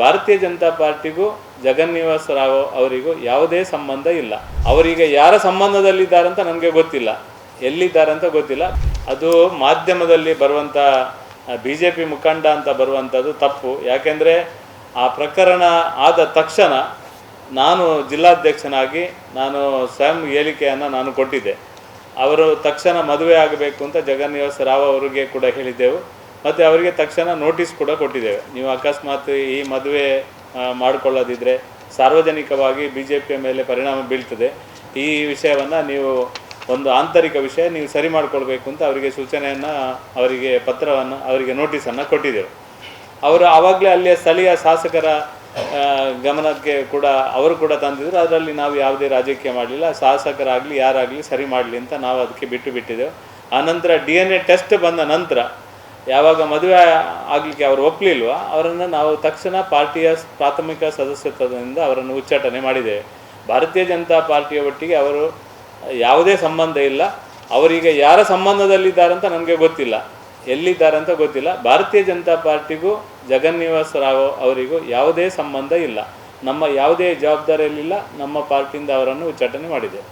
ಭಾರತೀಯ ಜನತಾ ಪಾರ್ಟಿಗೂ ಜಗನ್ನಿವಾಸ ರಾವ್ ಅವರಿಗೂ ಯಾವುದೇ ಸಂಬಂಧ ಇಲ್ಲ. ಅವರೀಗ ಯಾರ ಸಂಬಂಧದಲ್ಲಿದ್ದಾರೆ ಅಂತ ನನಗೆ ಗೊತ್ತಿಲ್ಲ, ಎಲ್ಲಿದ್ದಾರೆ ಅಂತ ಗೊತ್ತಿಲ್ಲ. ಅದು ಮಾಧ್ಯಮದಲ್ಲಿ ಬರುವಂಥ BJP ಮುಖಂಡ ಅಂತ ಬರುವಂಥದ್ದು ತಪ್ಪು. ಯಾಕೆಂದರೆ ಆ ಪ್ರಕರಣ ಆದ ತಕ್ಷಣ ನಾನು ಜಿಲ್ಲಾಧ್ಯಕ್ಷನಾಗಿ ನಾನು ಸ್ವಯಂ ಹೇಳಿಕೆಯನ್ನು ನಾನು ಕೊಟ್ಟಿದ್ದೆ. ಅವರು ತಕ್ಷಣ ಮದುವೆ ಆಗಬೇಕು ಅಂತ ಜಗನ್ನಿವಾಸ ರಾವ್ ಅವರಿಗೆ ಕೂಡ ಹೇಳಿದ್ದೆವು. ಮತ್ತು ಅವರಿಗೆ ತಕ್ಷಣ ನೋಟಿಸ್ ಕೂಡ ಕೊಟ್ಟಿದ್ದೇವೆ. ನೀವು ಅಕಸ್ಮಾತ್ ಈ ಮದುವೆ ಮಾಡಿಕೊಳ್ಳದಿದ್ದರೆ ಸಾರ್ವಜನಿಕವಾಗಿ BJPಯ ಮೇಲೆ ಪರಿಣಾಮ ಬೀಳ್ತದೆ. ಈ ವಿಷಯವನ್ನು ನೀವು ಒಂದು ಆಂತರಿಕ ವಿಷಯ ನೀವು ಸರಿ ಮಾಡಿಕೊಳ್ಬೇಕು ಅಂತ ಅವರಿಗೆ ಸೂಚನೆಯನ್ನು, ಅವರಿಗೆ ಪತ್ರವನ್ನು, ಅವರಿಗೆ ನೋಟಿಸನ್ನು ಕೊಟ್ಟಿದ್ದೆವು. ಅವರು ಆವಾಗಲೇ ಅಲ್ಲಿಯ ಸ್ಥಳೀಯ ಶಾಸಕರ ಗಮನಕ್ಕೆ ಕೂಡ ಅವರು ಕೂಡ ತಂದಿದ್ದರು. ಅದರಲ್ಲಿ ನಾವು ಯಾವುದೇ ರಾಜಕೀಯ ಮಾಡಲಿಲ್ಲ. ಶಾಸಕರಾಗಲಿ ಯಾರಾಗಲಿ ಸರಿ ಮಾಡಲಿ ಅಂತ ನಾವು ಅದಕ್ಕೆ ಬಿಟ್ಟಿದ್ದೆವು. ಆನಂತರ DNA ಟೆಸ್ಟ್ ಬಂದ ನಂತರ ಯಾವಾಗ ಮದುವೆ ಆಗಲಿಕ್ಕೆ ಅವರು ಒಪ್ಪಲಿಲ್ವ, ಅವರನ್ನು ನಾವು ತಕ್ಷಣ ಪಾರ್ಟಿಯ ಪ್ರಾಥಮಿಕ ಸದಸ್ಯತ್ವದಿಂದ ಅವರನ್ನು ಉಚ್ಚಾಟನೆ ಮಾಡಿದ್ದೇವೆ. ಭಾರತೀಯ ಜನತಾ ಪಾರ್ಟಿಯ ಒಟ್ಟಿಗೆ ಅವರು ಯಾವುದೇ ಸಂಬಂಧ ಇಲ್ಲ. ಅವರೀಗ ಯಾರ ಸಂಬಂಧದಲ್ಲಿದ್ದಾರೆ ಅಂತ ನನಗೆ ಗೊತ್ತಿಲ್ಲ, ಎಲ್ಲಿದ್ದಾರೆ ಅಂತ ಗೊತ್ತಿಲ್ಲ. ಭಾರತೀಯ ಜನತಾ ಪಾರ್ಟಿಗೂ ಜಗನ್ನಿವಾಸ ರಾವ್ ಅವರಿಗೂ ಯಾವುದೇ ಸಂಬಂಧ ಇಲ್ಲ. ನಮ್ಮ ಯಾವುದೇ ಜವಾಬ್ದಾರಿಯಲ್ಲಿಲ್ಲ. ನಮ್ಮ ಪಾರ್ಟಿಯಿಂದ ಅವರನ್ನು ಉಚ್ಚಾಟನೆ ಮಾಡಿದ್ದೇವೆ.